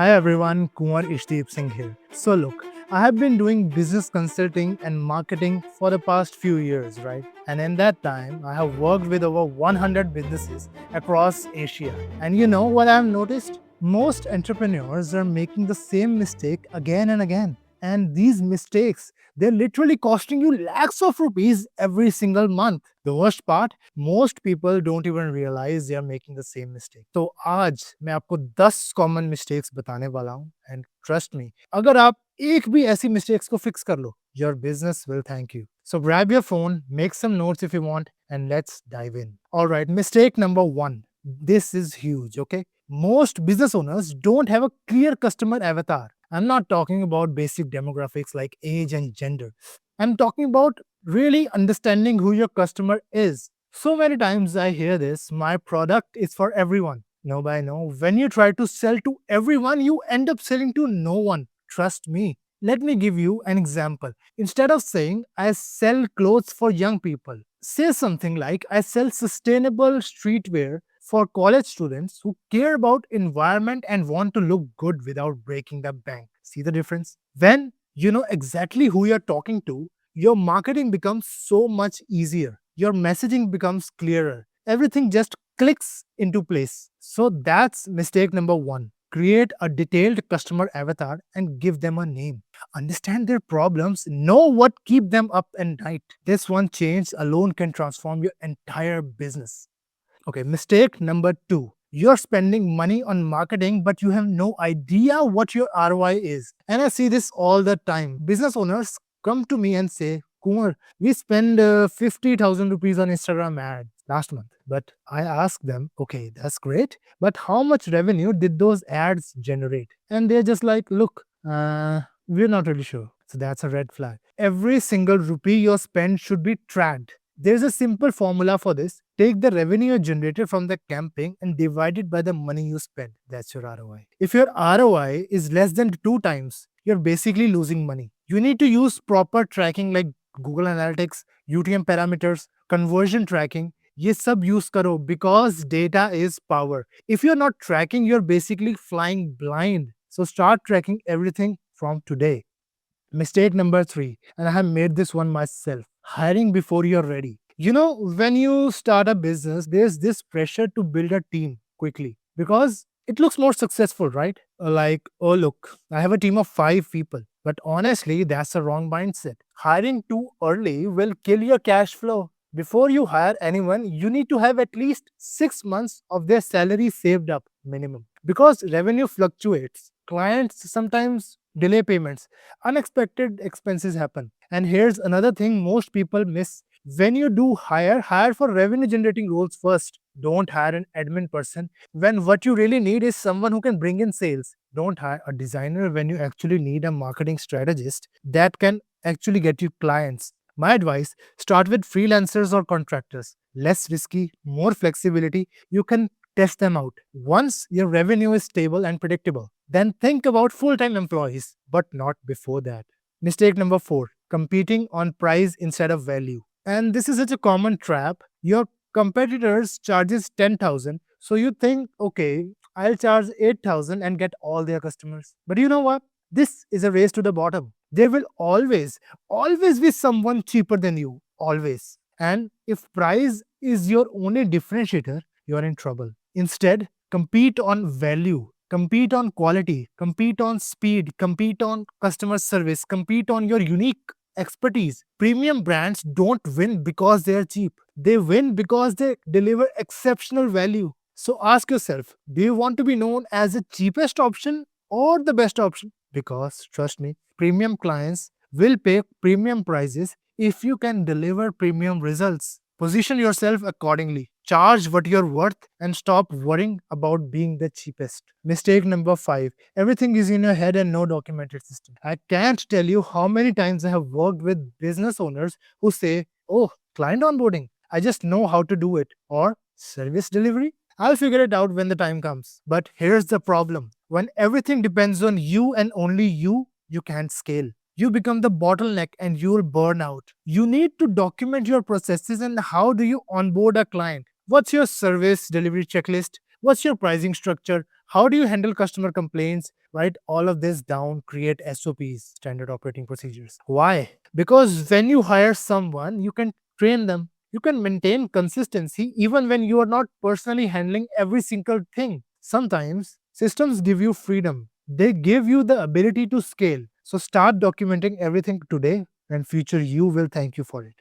Hi everyone, Kunwar Ieshdeep Singh here. So look, I have been doing business consulting and marketing for the past few years, right? And in that time, I have worked with over 100 businesses across Asia. And you know what I've noticed? Most entrepreneurs are making the same mistake again and again. And these mistakes, they're literally costing you lakhs of rupees every single month. The worst part, most people don't even realize they are making the same mistake. तो आज मैं आपको 10 common mistakes बताने वाला हूँ and trust me, अगर आप एक भी ऐसी मिस्टेक्स को फिक्स कर लो, your business will thank you. So grab your phone, make some notes if you want, and let's dive in. All right, mistake number 1. This is huge, okay? Most business owners don't have a clear customer avatar. I'm not talking about basic demographics like age and gender. I'm talking about really understanding who your customer is. So many times I hear this, my product is for everyone. No, by no. When you try to sell to everyone, you end up selling to no one. Trust me. Let me give you an example. Instead of saying, I sell clothes for young people, say something like, I sell sustainable streetwear for college students who care about environment and want to look good without breaking the bank. See the difference? When you know exactly who you're talking to, your marketing becomes so much easier. Your messaging becomes clearer. Everything just clicks into place. So that's mistake number 1. Create a detailed customer avatar and give them a name. Understand their problems, know what keep them up at night. This one change alone can transform your entire business. Okay, mistake number 2. You're spending money on marketing, but you have no idea what your ROI is. And I see this all the time. Business owners come to me and say, Kumar, we spend 50,000 rupees on Instagram ad last month. But I ask them, okay, that's great. But how much revenue did those ads generate? And they're just like, look, we're not really sure. So that's a red flag. Every single rupee you spend should be tracked. There's a simple formula for this. Take the revenue generated from the campaign and divide it by the money you spend. That's your ROI. If your ROI is less than 2 times, you're basically losing money. You need to use proper tracking like Google Analytics, UTM parameters, conversion tracking. ये सब use करो because data is power. If you're not tracking, you're basically flying blind. So start tracking everything from today. Mistake number 3, and I have made this one myself, hiring before you're ready. You know, when you start a business, there's this pressure to build a team quickly because it looks more successful, right? Like, oh, look, I have a team of 5 people. But honestly, that's a wrong mindset. Hiring too early will kill your cash flow. Before you hire anyone, you need to have at least 6 months of their salary saved up minimum. Because revenue fluctuates, clients sometimes delay payments, unexpected expenses happen. And here's another thing most people miss. When you do hire for revenue generating roles first. Don't hire an admin person when what you really need is someone who can bring in sales. Don't hire a designer when you actually need a marketing strategist that can actually get you clients. My advice, start with freelancers or contractors. Less risky, more flexibility. You can test them out. Once your revenue is stable and predictable, then think about full time employees, but not before that. Mistake number 4, competing on price instead of value. And this is such a common trap. Your competitors charges 10,000, so you think, okay, I'll charge 8,000 and get all their customers. But you know what? This is a race to the bottom. There will always be someone cheaper than you, always. And if price is your only differentiator, you're in trouble. Instead, compete on value, compete on quality, compete on speed, compete on customer service, compete on your unique expertise. Premium brands don't win because they're cheap. They win because they deliver exceptional value. So ask yourself, do you want to be known as the cheapest option or the best option? Because trust me, premium clients will pay premium prices if you can deliver premium results. Position yourself accordingly. Charge what you're worth and stop worrying about being the cheapest. Mistake number 5. Everything is in your head and no documented system. I can't tell you how many times I have worked with business owners who say, oh, client onboarding, I just know how to do it. Or service delivery, I'll figure it out when the time comes. But here's the problem. When everything depends on you and only you can't scale. You become the bottleneck and you'll burn out. You need to document your processes and how do you onboard a client. What's your service delivery checklist? What's your pricing structure? How do you handle customer complaints? Write all of this down, create SOPs, standard operating procedures. Why? Because when you hire someone, you can train them. You can maintain consistency even when you are not personally handling every single thing. Sometimes systems give you freedom, they give you the ability to scale. So start documenting everything today, and future you will thank you for it.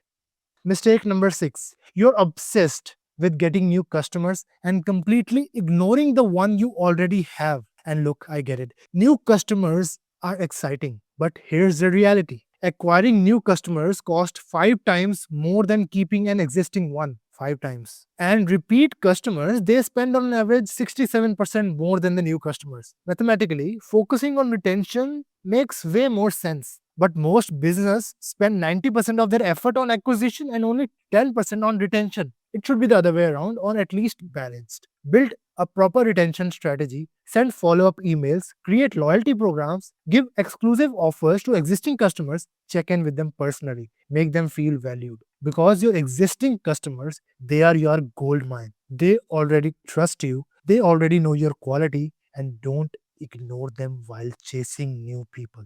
Mistake number 6, you're obsessed with getting new customers and completely ignoring the one you already have. And look, I get it. New customers are exciting, but here's the reality. Acquiring new customers cost 5 times more than keeping an existing one. 5 times. And repeat customers, they spend on average 67% more than the new customers. Mathematically, focusing on retention makes way more sense. But most business spend 90% of their effort on acquisition and only 10% on retention. It should be the other way around, or at least balanced. Build a proper retention strategy, send follow up emails, create loyalty programs, give exclusive offers to existing customers, check in with them personally, make them feel valued. Because your existing customers, they are your gold mine. They already trust you, they already know your quality, and don't ignore them while chasing new people.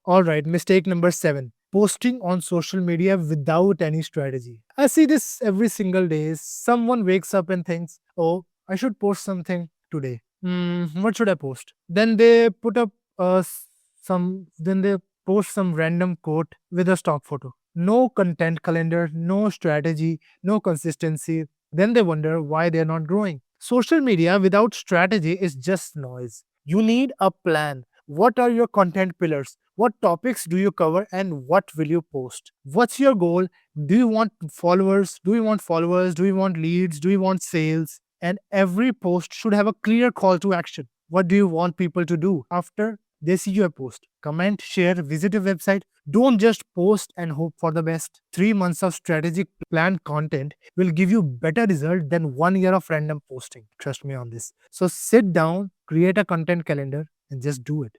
All right, mistake number 7, posting on social media without any strategy. I see this every single day. Someone wakes up and thinks, oh, I should post something today. What should I post? Then they put up then they post some random quote with a stock photo. No content calendar, no strategy, no consistency. Then they wonder why they're not growing. Social media without strategy is just noise. You need a plan. What are your content pillars? What topics do you cover and what will you post? What's your goal? Do you want followers? Do you want followers? Do you want leads? Do you want sales? And every post should have a clear call to action. What do you want people to do after they see your post? Comment, share, visit your website. Don't just post and hope for the best. 3 months of strategic planned content will give you better result than 1 year of random posting. Trust me on this. So sit down, create a content calendar, and just do it.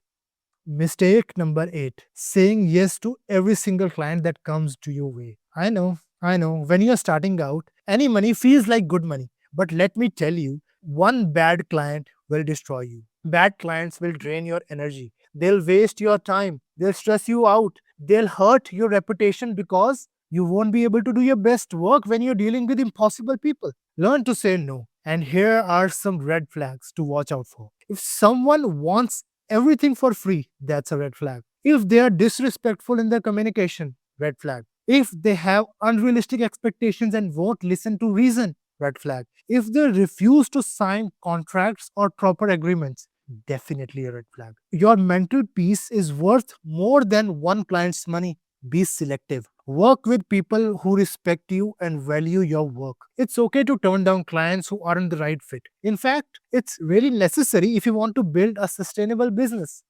Mistake number 8, saying yes to every single client that comes to your way. I know, when you're starting out, any money feels like good money. But let me tell you, one bad client will destroy you. Bad clients will drain your energy. They'll waste your time. They'll stress you out. They'll hurt your reputation because you won't be able to do your best work when you're dealing with impossible people. Learn to say no. And here are some red flags to watch out for. If someone wants everything for free, that's a red flag. If they are disrespectful in their communication, red flag. If they have unrealistic expectations and won't listen to reason, red flag. If they refuse to sign contracts or proper agreements, definitely a red flag. Your mental peace is worth more than one client's money. Be selective. Work with people who respect you and value your work. It's okay to turn down clients who aren't the right fit. In fact, it's really necessary if you want to build a sustainable business.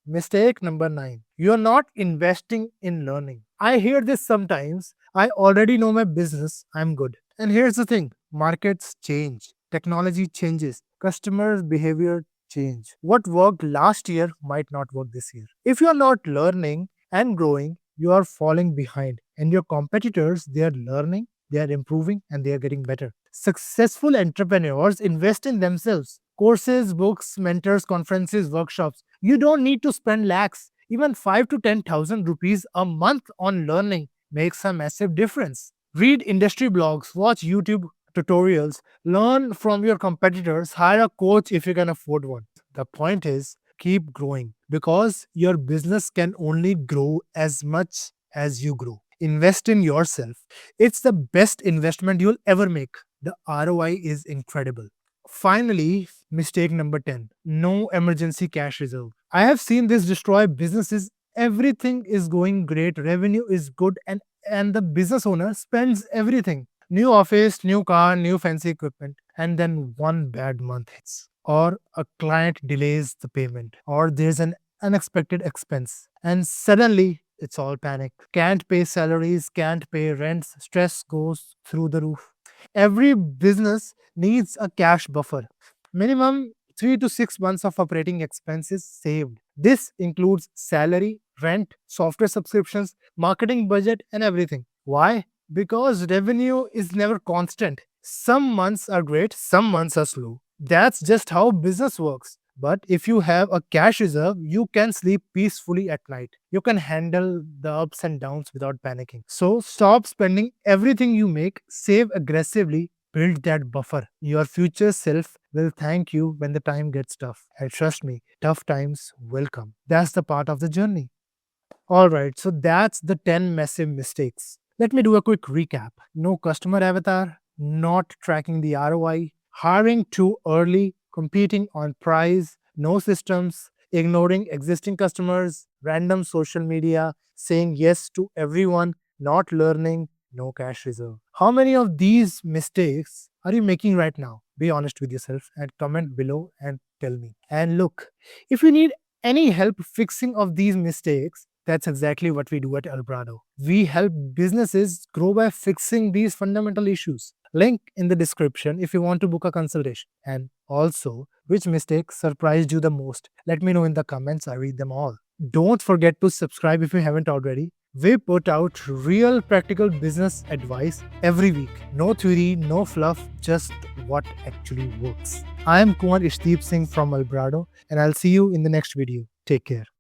Mistake number 9. You're not investing in learning. I hear this sometimes. I already know my business. I'm good. And here's the thing, markets change, technology changes, customers' behavior change. What worked last year might not work this year. If you're not learning and growing, you are falling behind. And your competitors, they are learning, they are improving, and they are getting better. Successful entrepreneurs invest in themselves. Courses, books, mentors, conferences, workshops. You don't need to spend lakhs. Even 5 to 10,000 rupees a month on learning makes a massive difference. Read industry blogs, watch YouTube tutorials, learn from your competitors, hire a coach if you can afford one. The point is, keep growing because your business can only grow as much as you grow. Invest in yourself. It's the best investment you'll ever make. The ROI is incredible. Finally, mistake number 10, no emergency cash reserve. I have seen this destroy businesses. Everything is going great, revenue is good, and the business owner spends everything. New office, new car, new fancy equipment, and then one bad month hits. Or a client delays the payment, or there's an unexpected expense, and suddenly it's all panic. Can't pay salaries, can't pay rents, stress goes through the roof. Every business needs a cash buffer. Minimum 3 to 6 months of operating expenses saved. This includes salary, rent, software subscriptions, marketing budget, and everything. Why? Because revenue is never constant. Some months are great, some months are slow. That's just how business works. But if you have a cash reserve, you can sleep peacefully at night. You can handle the ups and downs without panicking. So stop spending everything you make, save aggressively, build that buffer. Your future self will thank you when the time gets tough. And trust me, tough times will come. That's the part of the journey. All right, so that's the 10 massive mistakes. Let me do a quick recap. No customer avatar, not tracking the ROI, hiring too early, competing on price, no systems, ignoring existing customers, random social media, saying yes to everyone, not learning, no cash reserve. How many of these mistakes are you making right now? Be honest with yourself and comment below and tell me. And look, if you need any help fixing of these mistakes, that's exactly what we do at Albrado. We help businesses grow by fixing these fundamental issues. Link in the description if you want to book a consultation. And also, which mistake surprised you the most? Let me know in the comments. I read them all. Don't forget to subscribe if you haven't already. We put out real practical business advice every week. No theory, no fluff, just what actually works. I am Kunwar Ieshdeep Singh from Albrado, and I'll see you in the next video. Take care.